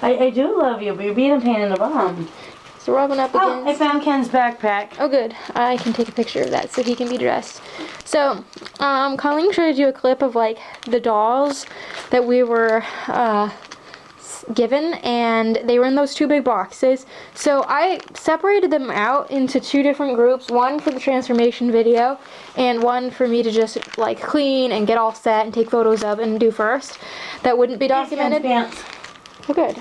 I do love you, but you're being a pain in the bum. He's rubbing up against... I found Ken's backpack. Oh, good. I can take a picture of that so he can be dressed. So, Colleen showed you a clip of, like, the dolls that we were, given, and they were in those two big boxes. So I separated them out into two different groups, one for the transformation video and one for me to just like clean and get all set and take photos of and do first. That wouldn't be documented. Oh, good.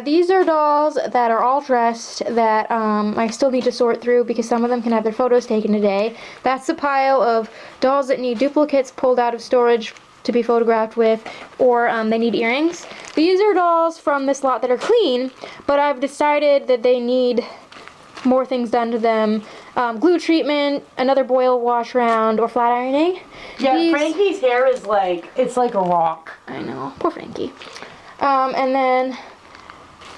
These are dolls that are all dressed that I still need to sort through because some of them can have their photos taken today. That's a pile of dolls that need duplicates pulled out of storage to be photographed with, or they need earrings. These are dolls from this lot that are clean, but I've decided that they need more things done to them. Glue treatment, another boil wash round, or flat ironing. Yeah, Frankie's hair is like, it's like a rock. I know, poor Frankie. And then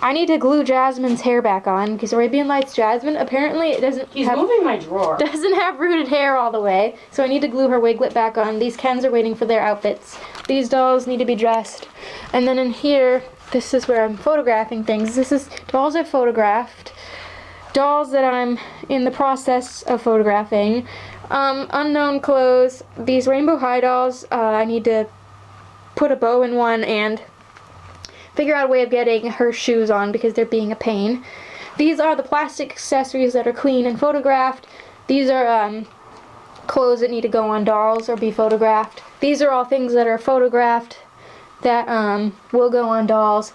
I need to glue Jasmine's hair back on because Arabian Nights Jasmine, apparently it doesn't moving my drawer. Doesn't have rooted hair all the way, so I need to glue her wiglet back on. These Kens are waiting for their outfits. These dolls need to be dressed. And then in here, this is where I'm photographing things. This is dolls I've photographed, dolls that I'm in the process of photographing, unknown clothes. These Rainbow High dolls, I need to put a bow in one and figure out a way of getting her shoes on because they're being a pain. These are the plastic accessories that are clean and photographed. These are clothes that need to go on dolls or be photographed. These are all things that are photographed that will go on dolls.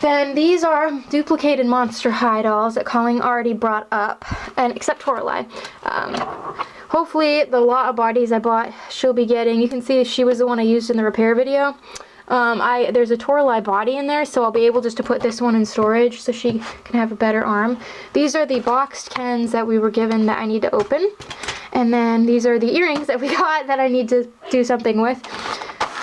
Then these are duplicated Monster High dolls that Colleen already brought up, and except Toralei. Hopefully the lot of bodies I bought she'll be getting. You can see she was the one I used in the repair video. There's a Toralei body in there, so I'll be able just to put this one in storage so she can have a better arm. These are the boxed Kens that we were given that I need to open. And then these are the earrings that we got that I need to do something with.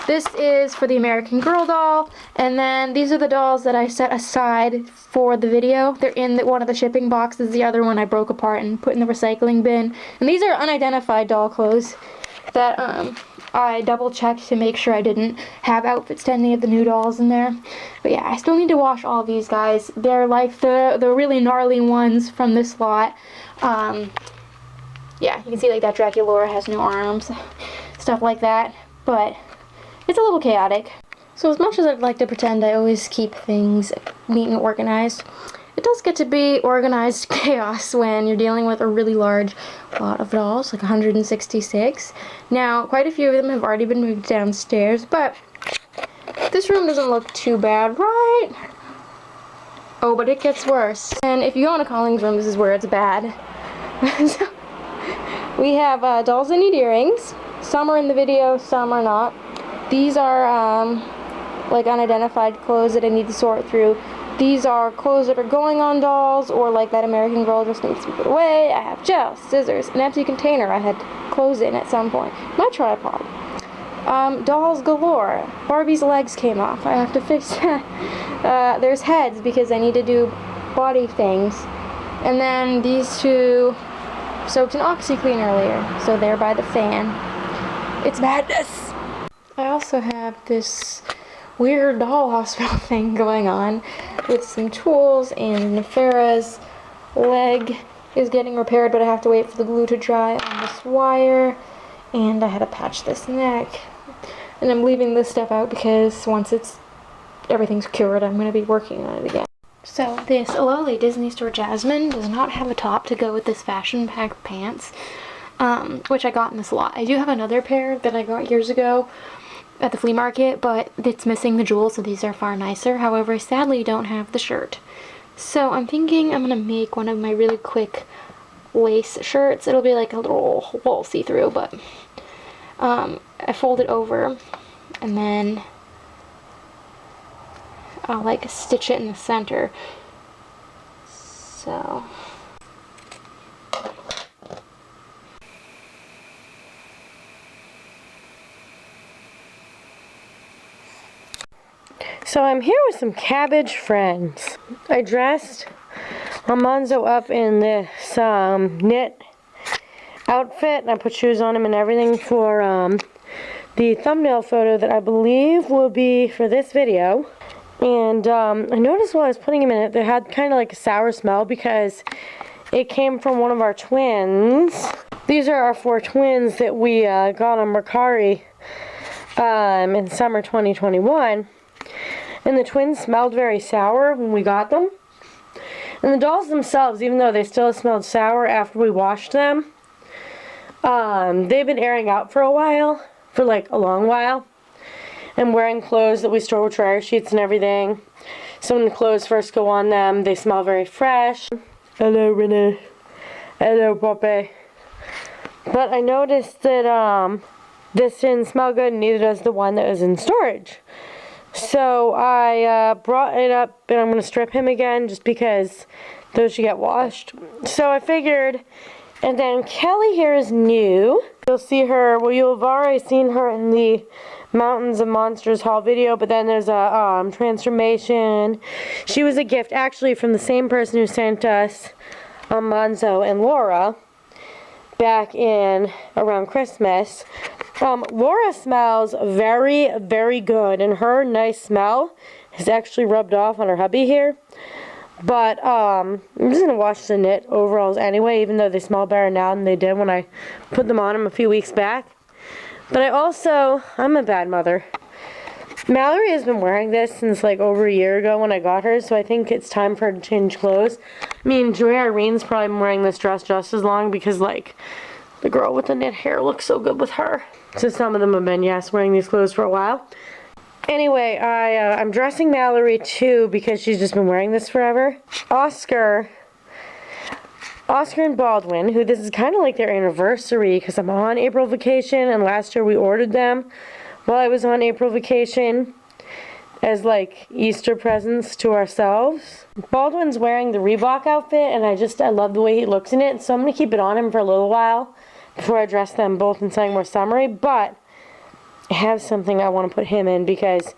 This is for the American Girl doll. And then these are the dolls that I set aside for the video. They're in one of the shipping boxes. The other one I broke apart and put in the recycling bin. And these are unidentified doll clothes that I double checked to make sure I didn't have outfits to any of the new dolls in there. But yeah, I still need to wash all these guys. They're like the really gnarly ones from this lot. Yeah, you can see like that Draculaura has no arms, stuff like that. But it's a little chaotic. So as much as I'd like to pretend I always keep things neat and organized, it does get to be organized chaos when you're dealing with a really large lot of dolls, like 166. Now, quite a few of them have already been moved downstairs, but this room doesn't look too bad, right? Oh, but it gets worse. And if you go into Colleen's room, this is where it's bad. So, we have dolls that need earrings. Some are in the video, some are not. These are like unidentified clothes that I need to sort through. These are clothes that are going on dolls, or like that American Girl just needs to be put away. I have gel, scissors, an empty container I had clothes in at some point. My tripod. Dolls galore. Barbie's legs came off. I have to fix that. There's heads because I need to do body things. And then these two soaked in OxyClean earlier, so they're by the fan. It's madness. I also have this weird doll hospital thing going on with some tools, and Farah's leg is getting repaired, but I have to wait for the glue to dry on this wire, and I had to patch this neck. And I'm leaving this stuff out because once everything's cured, I'm going to be working on it again. So this lowly Disney Store Jasmine does not have a top to go with this fashion pack pants, which I got in this lot. I do have another pair that I got years ago at the flea market, but it's missing the jewels, so these are far nicer. However, I sadly don't have the shirt. So I'm thinking I'm going to make one of my really quick lace shirts. It'll be like a little see-through, but I fold it over and then I'll like stitch it in the center. So I'm here with some cabbage friends. I dressed Almanzo up in this knit outfit, and I put shoes on him and everything for the thumbnail photo that I believe will be for this video. And I noticed while I was putting him in it, they had kind of like a sour smell because it came from one of our twins. These are our 4 twins that we got on Mercari in summer 2021. And the twins smelled very sour when we got them. And the dolls themselves, even though they still smelled sour after we washed them, they've been airing out for a while, for like a long while, and wearing clothes that we store with dryer sheets and everything. So when the clothes first go on them, they smell very fresh. Hello, Renee. Hello, Poppy. But I noticed that this didn't smell good, and neither does the one that was in storage. So I brought it up, and I'm going to strip him again just because those should get washed. So I figured, and then Kelly here is new. You'll see her, well, you'll have already seen her in the Mountains of Monsters haul video, but then there's a transformation. She was a gift actually from the same person who sent us Monzo and Laura back in around Christmas. Laura smells very, very good, and her nice smell is actually rubbed off on her hubby here. But I'm just going to wash the knit overalls anyway, even though they smell better now than they did when I put them on him a few weeks back. But I'm a bad mother. Mallory has been wearing this since like over a year ago when I got her, so I think it's time for her to change clothes. I mean, Joy Irene's probably been wearing this dress just as long because like the girl with the knit hair looks so good with her. So some of them have been, yes, wearing these clothes for a while. Anyway, I'm dressing Mallory too because she's just been wearing this forever. Oscar and Baldwin, who this is kind of like their anniversary because I'm on April vacation, and last year we ordered them while I was on April vacation as like Easter presents to ourselves. Baldwin's wearing the Reebok outfit, and I love the way he looks in it, so I'm going to keep it on him for a little while before I dress them both in something more summery. But I have something I want to put him in because,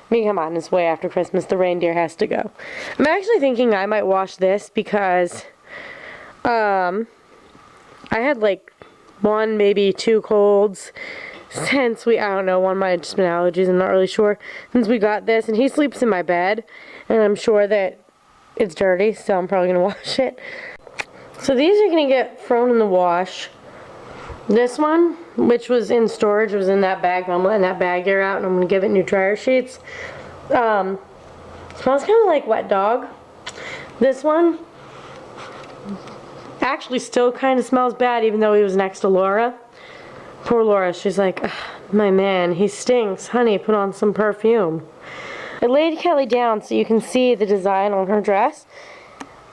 come on, it's way after Christmas, the reindeer has to go. I'm actually thinking I might wash this because I had like 1, maybe 2 colds since I don't know, one might have just been allergies, I'm not really sure, since we got this, and he sleeps in my bed, and I'm sure that it's dirty, so I'm probably going to wash it. So these are going to get thrown in the wash. This one, which was in storage, was in that bag, I'm letting that bag air out, and I'm going to give it new dryer sheets. Smells kind of like wet dog. This one actually still kind of smells bad, even though he was next to Laura. Poor Laura, she's like, my man, he stinks. Honey, put on some perfume. I laid Kelly down so you can see the design on her dress.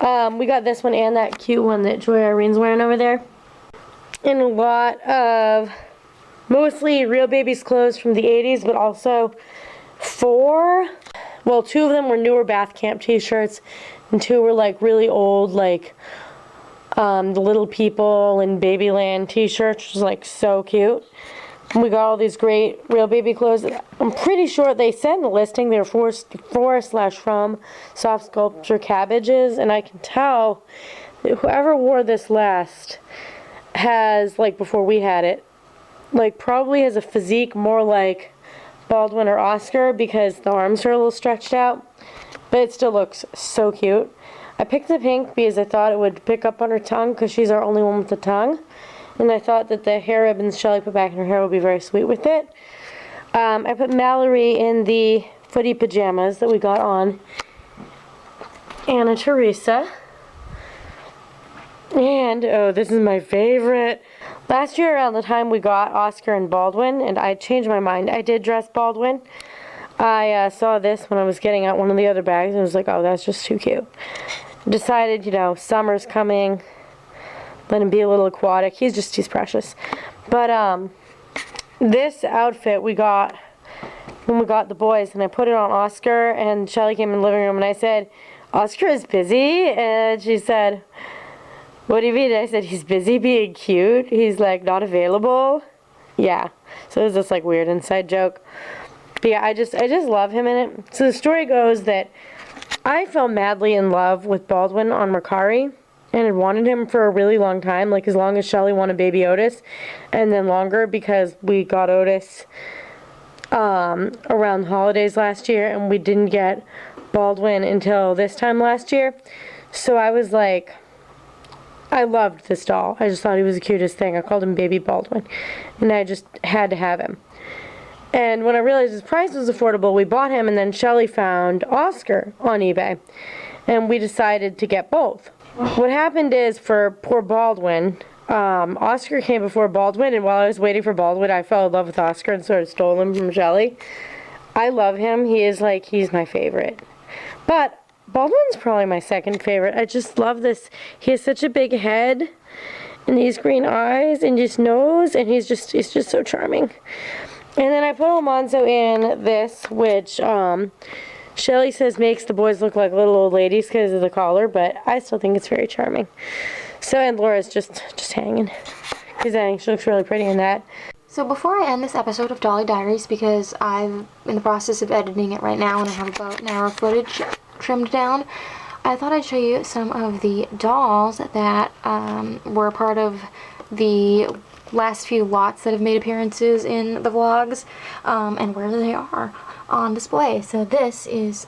We got this one and that cute one that Joy Irene's wearing over there. And a lot of mostly real baby's clothes from the 80s, but also 2 of them were newer bath camp t-shirts, and 2 were like really old, like the Little People and Babyland t-shirts, which was like so cute. And we got all these great real baby clothes. I'm pretty sure they said in the listing they're for/from soft sculpture cabbages, and I can tell that whoever wore this last has, like before we had it, like probably has a physique more like Baldwin or Oscar because the arms are a little stretched out, but it still looks so cute. I picked the pink because I thought it would pick up on her tongue because she's our only one with a tongue, and I thought that the hair ribbons Shelly put back in her hair would be very sweet with it. I put Mallory in the footy pajamas that we got on Anna Teresa. And, oh, this is my favorite. Last year around the time we got Oscar and Baldwin, and I changed my mind. I did dress Baldwin. I saw this when I was getting out one of the other bags, and I was like, oh, that's just too cute. Decided, you know, summer's coming. Let him be a little aquatic. He's precious. But, this outfit we got when we got the boys, and I put it on Oscar, and Shelly came in the living room, and I said, Oscar is busy, and she said, what do you mean? I said, he's busy being cute. He's like not available. Yeah. So it was this like weird inside joke. But yeah, I just love him in it. So the story goes that I fell madly in love with Baldwin on Mercari and had wanted him for a really long time, like as long as Shelly wanted baby Otis, and then longer because we got Otis around the holidays last year, and we didn't get Baldwin until this time last year. So I was like, I loved this doll. I just thought he was the cutest thing. I called him Baby Baldwin, and I just had to have him. And when I realized his price was affordable, we bought him, and then Shelly found Oscar on eBay, and we decided to get both. What happened is, for poor Baldwin, Oscar came before Baldwin, and while I was waiting for Baldwin, I fell in love with Oscar and sort of stole him from Shelly. I love him. He's my favorite. But Baldwin's probably my second favorite. I just love this. He has such a big head and these green eyes and his nose, and he's just so charming. And then I put Almanzo in this, which Shelly says makes the boys look like little old ladies because of the collar, but I still think it's very charming. So, and Laura's just hanging. She's hanging. She looks really pretty in that. So before I end this episode of Dolly Diaries, because I'm in the process of editing it right now and I have about an hour of footage trimmed down, I thought I'd show you some of the dolls that were a part of the last few lots that have made appearances in the vlogs, and where they are on display. So this is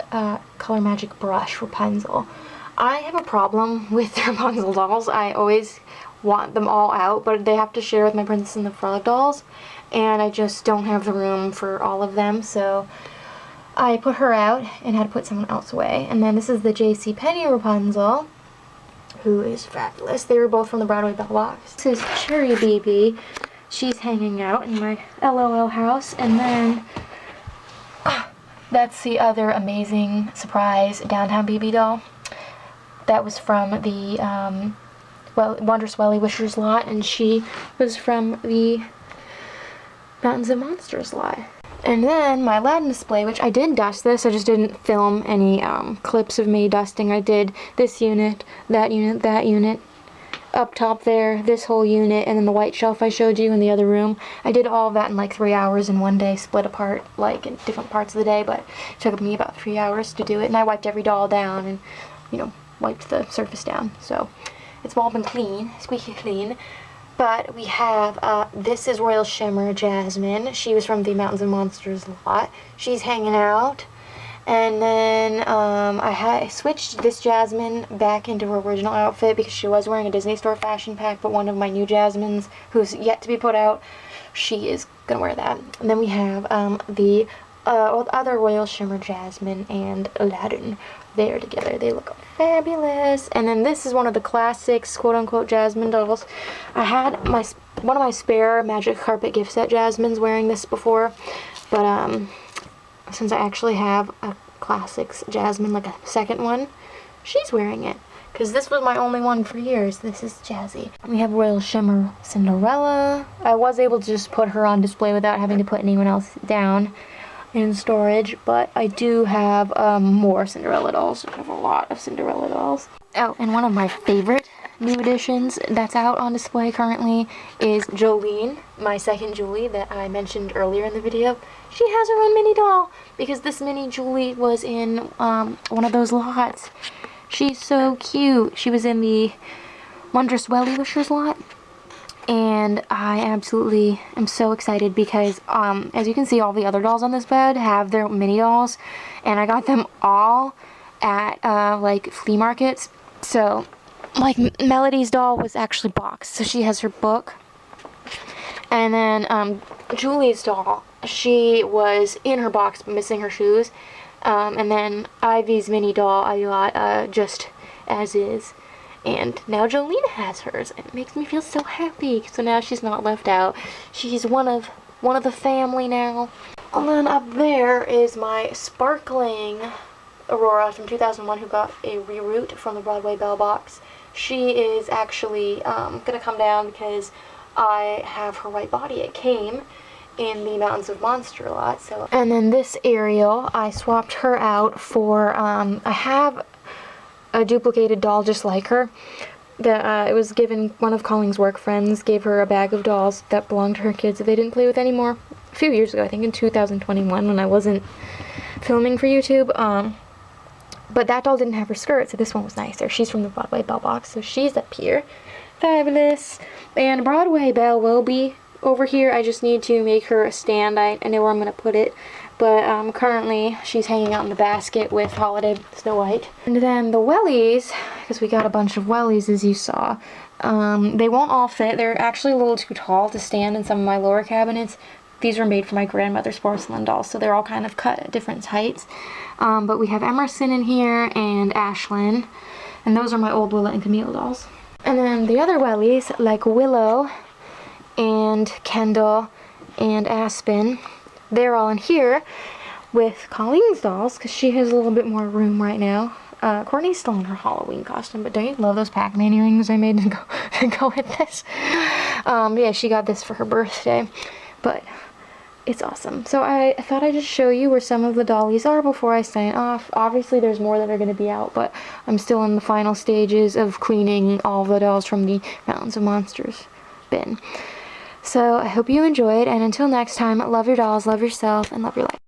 Color Magic Brush Rapunzel. I have a problem with Rapunzel dolls. I always want them all out, but they have to share with my Princess and the Frolic dolls, and I just don't have the room for all of them, so I put her out and had to put someone else away. And then this is the JCPenney Rapunzel, who is fabulous. They were both from the Broadway Bell Box. This is Cherry Baby. She's hanging out in my LOL house. And then that's the other amazing surprise Downtown Baby doll. That was from the Wondrous Welly Wishers lot, and she was from the Mountains of Monsters lot. And then my Aladdin display, which I did dust this, I just didn't film any clips of me dusting. I did this unit, that unit, up top there, this whole unit, and then the white shelf I showed you in the other room. I did all of that in like 3 hours in one day, split apart like in different parts of the day, but it took me about 3 hours to do it. And I wiped every doll down and, you know, wiped the surface down. So it's all been clean, squeaky clean. But we have, this is Royal Shimmer Jasmine. She was from the Mountains and Monsters lot. She's hanging out. And then I switched this Jasmine back into her original outfit because she was wearing a Disney Store fashion pack, but one of my new Jasmines, who's yet to be put out, she is going to wear that. And then we have the other Royal Shimmer Jasmine and Aladdin. They're together. They look fabulous. And then this is one of the classics, quote-unquote, Jasmine dolls. I had one of my spare Magic Carpet gift set Jasmines wearing this before, but since I actually have a classics Jasmine, like a second one, she's wearing it. Because this was my only one for years. This is Jazzy. We have Royal Shimmer Cinderella. I was able to just put her on display without having to put anyone else down in storage, but I do have more Cinderella dolls. I have a lot of Cinderella dolls. Oh, and one of my favorite new additions that's out on display currently is Jolene, my second Julie that I mentioned earlier in the video. She has her own mini doll because this mini Julie was in one of those lots. She's so cute. She was in the Wondrous Welly Wishers lot. and I absolutely am so excited because as you can see, all the other dolls on this bed have their mini dolls, and I got them all at like flea markets. So like Melody's doll was actually boxed, so she has her book. And then Julie's doll, she was in her box but missing her shoes. And then Ivy's mini doll I got just as is. And now Jolene has hers. It makes me feel so happy. So now she's not left out. She's one of the family now. And then up there is my sparkling Aurora from 2001 who got a reroute from the Broadway Bell box. She is actually gonna come down because I have her white body. It came in the Mountains of Monster lot. So, and then this Ariel, I swapped her out for I have a duplicated doll just like her. That it was given, one of Colleen's work friends gave her a bag of dolls that belonged to her kids that they didn't play with anymore a few years ago, I think in 2021 when I wasn't filming for YouTube. But that doll didn't have her skirt, so this one was nicer. She's from the Broadway Bell box, so she's up here. Fabulous. And Broadway Belle will be over here. I just need to make her a stand. I know where I'm going to put it. But currently she's hanging out in the basket with Holiday Snow White. And then the wellies, because we got a bunch of wellies as you saw, they won't all fit. They're actually a little too tall to stand in some of my lower cabinets. These were made for my grandmother's porcelain dolls, so they're all kind of cut at different heights. But we have Emerson in here and Ashlyn. And those are my old Willa and Camille dolls. And then the other wellies, like Willow and Kendall and Aspen, they're all in here with Colleen's dolls because she has a little bit more room right now. Courtney's still in her Halloween costume, but don't you love those Pac-Man earrings I made to go with this? Yeah, she got this for her birthday, but it's awesome. So I thought I'd just show you where some of the dollies are before I sign off. Obviously there's more that are going to be out, but I'm still in the final stages of cleaning all the dolls from the Mountains of Monsters bin. So I hope you enjoyed, and until next time, love your dolls, love yourself, and love your life.